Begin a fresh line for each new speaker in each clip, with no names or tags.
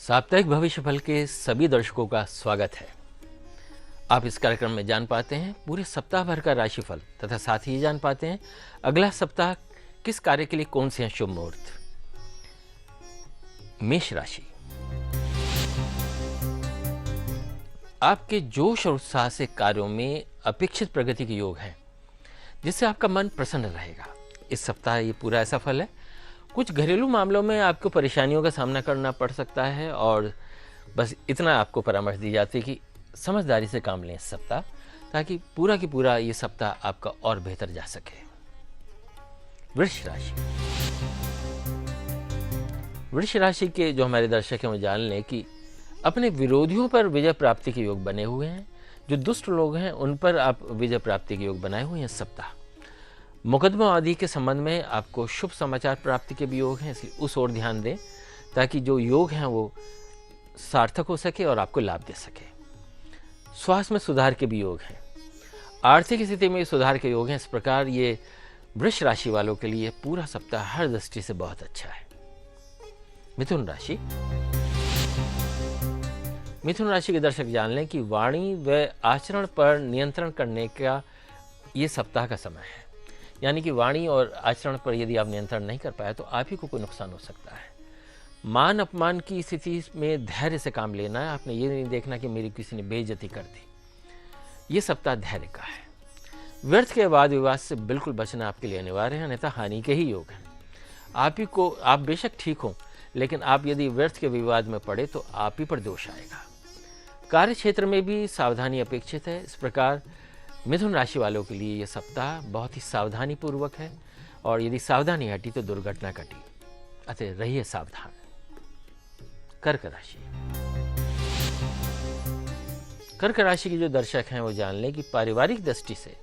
साप्ताहिक भविष्य फल के सभी दर्शकों का स्वागत है। आप इस कार्यक्रम में जान पाते हैं पूरे सप्ताह भर का राशिफल तथा साथ ही जान पाते हैं अगला सप्ताह किस कार्य के लिए कौन से हैं शुभ मुहूर्त। मेष राशि, आपके जोश और उत्साह से कार्यों में अपेक्षित प्रगति के योग हैं, जिससे आपका मन प्रसन्न रहेगा। इस सप्ताह ये पूरा ऐसा फल है। कुछ घरेलू मामलों में आपको परेशानियों का सामना करना पड़ सकता है और बस इतना आपको परामर्श दी जाती है कि समझदारी से काम लें इस सप्ताह, ताकि पूरा की पूरा ये सप्ताह आपका और बेहतर जा सके। वृष राशि, वृष राशि के जो हमारे दर्शक हैं वो जान लें कि अपने विरोधियों पर विजय प्राप्ति के योग बने हुए हैं। जो दुष्ट लोग हैं उन पर आप विजय प्राप्ति के योग बनाए हुए हैं इस सप्ताह। मुकदमा आदि के संबंध में आपको शुभ समाचार प्राप्ति के भी योग हैं, इसलिए उस ओर ध्यान दें ताकि जो योग हैं वो सार्थक हो सके और आपको लाभ दे सके। स्वास्थ्य में सुधार के भी योग हैं। आर्थिक स्थिति में सुधार के योग हैं। इस प्रकार ये वृष राशि वालों के लिए पूरा सप्ताह हर दृष्टि से बहुत अच्छा है। मिथुन राशि, मिथुन राशि के दर्शक जान लें कि वाणी व आचरण पर नियंत्रण करने का ये सप्ताह का समय है। यानी कि वाणी और आचरण पर यदि आप नियंत्रण नहीं कर पाए तो आप ही को कोई नुकसान हो सकता है। मान अपमान की स्थिति में धैर्य से काम लेना है। आपने ये नहीं देखना कि मेरी किसी ने बेइज्जती कर दी। ये सप्ताह धैर्य का है। व्यर्थ के वाद विवाद से बिल्कुल बचना आपके लिए अनिवार्य है, अन्यथा हानि के ही योग हैं। आप बेशक ठीक हो, लेकिन आप यदि व्यर्थ के विवाद में पड़े तो आप ही पर दोष आएगा। कार्य क्षेत्र में भी सावधानी अपेक्षित है। इस प्रकार मिथुन राशि वालों के लिए यह सप्ताह बहुत ही सावधानी पूर्वक है और यदि सावधानी हटी तो दुर्घटना घटी, अतः रहिए सावधान। कर्क राशि, कर्क राशि के जो दर्शक हैं वो जान लें कि पारिवारिक दृष्टि से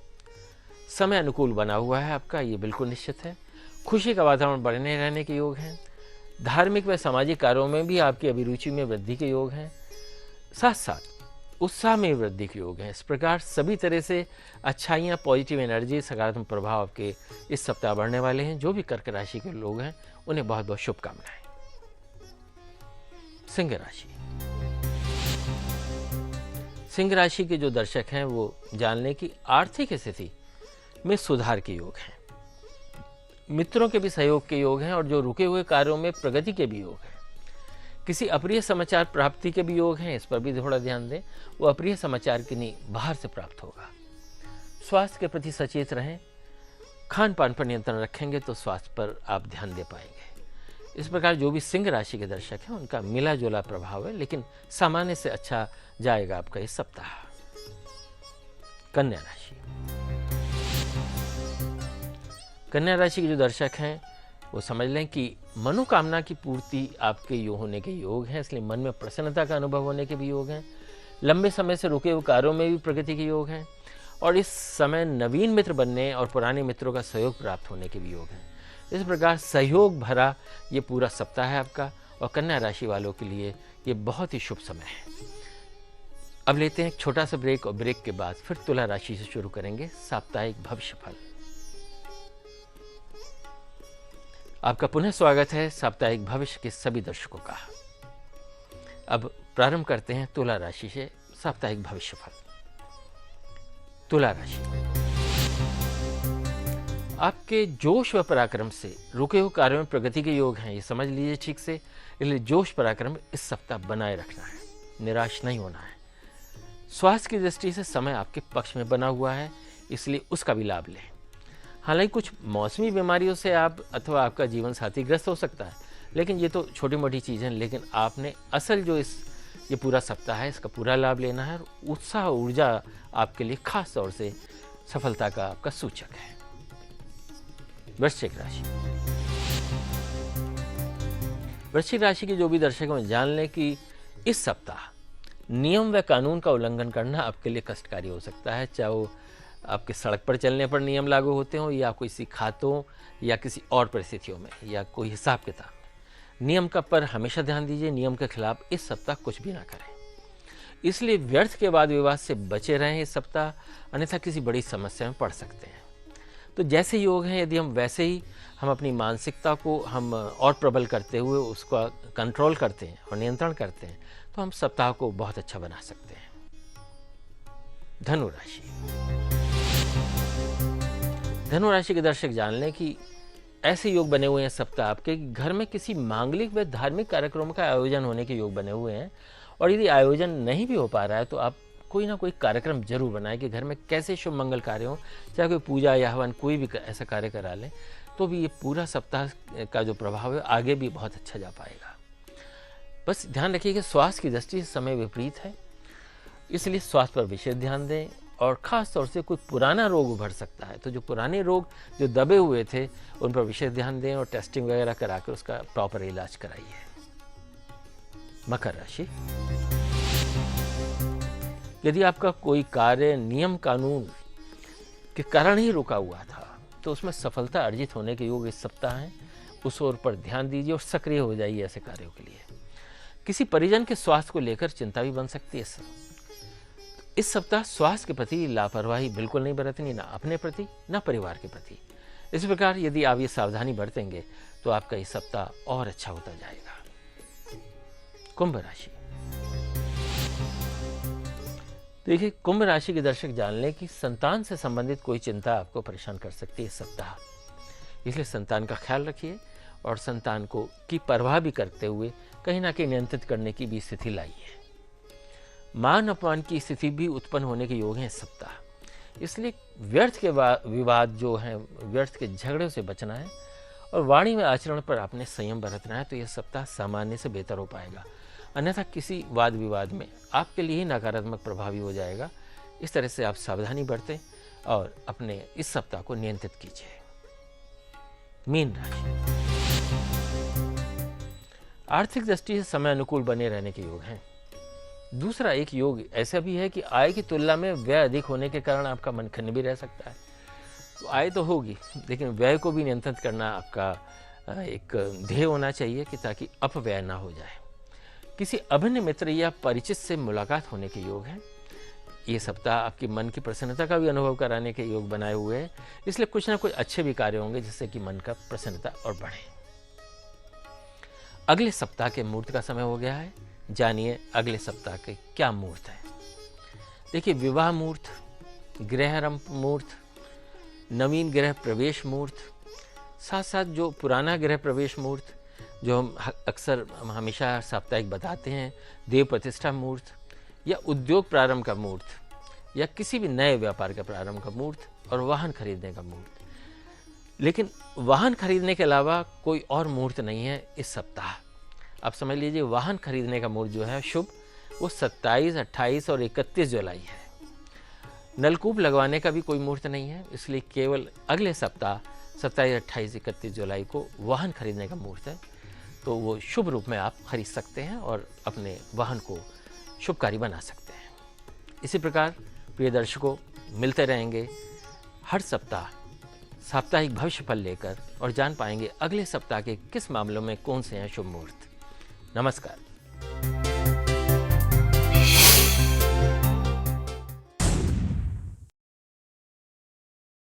समय अनुकूल बना हुआ है आपका, ये बिल्कुल निश्चित है। खुशी का वातावरण बने रहने के योग हैं। धार्मिक व सामाजिक कार्यों में भी आपकी अभिरुचि में वृद्धि के योग हैं। साथ साथ उत्साह में वृद्धि के योग हैं। इस प्रकार सभी तरह से अच्छाइयाँ, पॉजिटिव एनर्जी, सकारात्मक प्रभाव आपके इस सप्ताह बढ़ने वाले हैं। जो भी कर्क राशि के लोग हैं उन्हें बहुत बहुत शुभकामनाएं। सिंह राशि, सिंह राशि के जो दर्शक हैं वो जान लें कि आर्थिक स्थिति में सुधार के योग हैं। मित्रों के भी सहयोग के योग हैं और जो रुके हुए कार्यों में प्रगति के भी योग हैं। किसी अप्रिय समाचार प्राप्ति के भी योग हैं, इस पर भी थोड़ा ध्यान दें। वो अप्रिय समाचार की नहीं बाहर से प्राप्त होगा। स्वास्थ्य के प्रति सचेत रहें। खान पान पर नियंत्रण रखेंगे तो स्वास्थ्य पर आप ध्यान दे पाएंगे। इस प्रकार जो भी सिंह राशि के दर्शक हैं उनका मिला जुला प्रभाव है, लेकिन सामान्य से अच्छा जाएगा आपका इस सप्ताह। कन्या राशि, कन्या राशि के जो दर्शक हैं वो समझ लें कि मनोकामना की पूर्ति आपके होने के योग हैं, इसलिए मन में प्रसन्नता का अनुभव होने के भी योग हैं। लंबे समय से रुके हुए कार्यों में भी प्रगति के योग हैं और इस समय नवीन मित्र बनने और पुराने मित्रों का सहयोग प्राप्त होने के भी योग हैं। इस प्रकार सहयोग भरा ये पूरा सप्ताह है आपका और कन्या राशि वालों के लिए ये बहुत ही शुभ समय है। अब लेते हैं एक छोटा सा ब्रेक और ब्रेक के बाद फिर तुला राशि से शुरू करेंगे साप्ताहिक भविष्य फल। आपका पुनः स्वागत है साप्ताहिक भविष्य के सभी दर्शकों का। अब प्रारंभ करते हैं तुला राशि से साप्ताहिक भविष्य फल। तुला राशि, आपके जोश व पराक्रम से रुके हुए कार्यों में प्रगति के योग हैं, ये समझ लीजिए ठीक से। इसलिए जोश पराक्रम इस सप्ताह बनाए रखना है, निराश नहीं होना है। स्वास्थ्य की दृष्टि से समय आपके पक्ष में बना हुआ है, इसलिए उसका भी लाभ लें। हालांकि कुछ मौसमी बीमारियों से आप अथवा आपका जीवन साथी ग्रस्त हो सकता है, लेकिन ये तो छोटी मोटी चीज़ें हैं। लेकिन आपने असल जो ये पूरा सप्ताह है इसका पूरा लाभ लेना है और उत्साह ऊर्जा आपके लिए खास तौर से सफलता का आपका सूचक है। वृश्चिक राशि, वृश्चिक राशि के जो भी दर्शक हैं जान लें कि इस सप्ताह नियम व कानून का उल्लंघन करना आपके लिए कष्टकारी हो सकता है। चाहे वो आपके सड़क पर चलने पर नियम लागू होते हो या किसी खातों या किसी और परिस्थितियों में या कोई हिसाब किताब। नियम का पर हमेशा ध्यान दीजिए। नियम के खिलाफ इस सप्ताह कुछ भी ना करें। इसलिए व्यर्थ के वाद विवाद से बचे रहें इस सप्ताह, अन्यथा किसी बड़ी समस्या में पड़ सकते हैं। तो जैसे योग हैं, यदि हम वैसे ही हम अपनी मानसिकता को हम और प्रबल करते हुए उसका कंट्रोल करते हैं और नियंत्रण करते हैं, तो हम सप्ताह को बहुत अच्छा बना सकते हैं। धनु राशि। धनु राशि के दर्शक जान लें कि ऐसे योग बने हुए हैं सप्ताह आपके कि घर में किसी मांगलिक व धार्मिक कार्यक्रम का आयोजन होने के योग बने हुए हैं। और यदि आयोजन नहीं भी हो पा रहा है तो आप कोई ना कोई कार्यक्रम जरूर बनाएं कि घर में कैसे शुभ मंगल कार्य हो, चाहे कोई पूजा या हवन कोई भी ऐसा कार्य करा लें, तो भी ये पूरा सप्ताह का जो प्रभाव है आगे भी बहुत अच्छा जा पाएगा। बस ध्यान रखिए कि स्वास्थ्य की दृष्टि से समय विपरीत है, इसलिए स्वास्थ्य पर विशेष ध्यान दें। और ख़ास तौर से कोई पुराना रोग उभर सकता है, तो जो पुराने रोग जो दबे हुए थे उन पर विशेष ध्यान दें और टेस्टिंग वगैरह करा कर उसका प्रॉपर इलाज कराइए। मकर राशि। यदि आपका कोई कार्य नियम कानून के कारण ही रुका हुआ था, तो उसमें सफलता अर्जित होने के योग इस सप्ताह हैं। उस ओर पर ध्यान दीजिए और सक्रिय हो जाइए ऐसे कार्यों के लिए। किसी परिजन के स्वास्थ्य को लेकर चिंता भी बन सकती है। इस सप्ताह स्वास्थ्य के प्रति लापरवाही बिल्कुल नहीं बरतनी, ना अपने प्रति ना परिवार के प्रति। इस प्रकार यदि आप ये सावधानी बरतेंगे तो आपका ये सप्ताह और अच्छा होता जाएगा। कुंभ राशि। देखिए, कुंभ राशि के दर्शक जान लें कि संतान से संबंधित कोई चिंता आपको परेशान कर सकती है इस सप्ताह, इसलिए संतान का ख्याल रखिए और संतान को की परवाह भी करते हुए कहीं ना कहीं नियंत्रित करने की भी स्थिति लाइए। मान अपमान की स्थिति भी उत्पन्न होने के योग हैं इस सप्ताह, इसलिए व्यर्थ के विवाद जो हैं, व्यर्थ के झगड़ों से बचना है और वाणी में आचरण पर आपने संयम बरतना है, तो यह सप्ताह सामान्य से बेहतर हो पाएगा। अन्यथा किसी वाद विवाद में आपके लिए ही नकारात्मक प्रभावी हो जाएगा। इस तरह से आप सावधानी बरतें और अपने इस सप्ताह को नियंत्रित कीजिए। मीन राशि। आर्थिक दृष्टि से समय अनुकूल बने रहने के योग हैं। दूसरा एक योग ऐसा भी है कि आय की तुलना में व्यय अधिक होने के कारण आपका मन खिन्न भी रह सकता है। तो आय तो होगी, लेकिन व्यय को भी नियंत्रित करना आपका एक ध्येय होना चाहिए कि ताकि अपव्यय ना हो जाए। किसी अभिन्न मित्र या परिचित से मुलाकात होने के योग है। ये सप्ताह आपकी मन की प्रसन्नता का भी अनुभव कराने के योग बनाए हुए हैं, इसलिए कुछ ना कुछ अच्छे भी कार्य होंगे जिससे कि मन का प्रसन्नता और बढ़े। अगले सप्ताह के मुहूर्त का समय हो गया है। जानिए अगले सप्ताह के क्या मुहूर्त है। देखिए, विवाह मुहूर्त, गृह आरंभ मुहूर्त, नवीन गृह प्रवेश मुहूर्त, साथ साथ जो पुराना गृह प्रवेश मुहूर्त जो हम अक्सर हमेशा साप्ताहिक बताते हैं, देव प्रतिष्ठा मुहूर्त या उद्योग प्रारंभ का मुहूर्त या किसी भी नए व्यापार के प्रारंभ का मुहूर्त और वाहन खरीदने का मुहूर्त। लेकिन वाहन खरीदने के अलावा कोई और मुहूर्त नहीं है इस सप्ताह। आप समझ लीजिए, वाहन खरीदने का मुहूर्त जो है शुभ, वो 27, 28 और 31 जुलाई है। नलकूप लगवाने का भी कोई मुहूर्त नहीं है, इसलिए केवल अगले सप्ताह 27, 28, 31 जुलाई को वाहन खरीदने का मुहूर्त है। तो वो शुभ रूप में आप खरीद सकते हैं और अपने वाहन को शुभकारी बना सकते हैं। इसी प्रकार प्रिय दर्शकों, मिलते रहेंगे हर सप्ताह साप्ताहिक भविष्य फल लेकर और जान पाएंगे अगले सप्ताह के किस मामलों में कौन से हैं शुभ मुहूर्त। नमस्कार।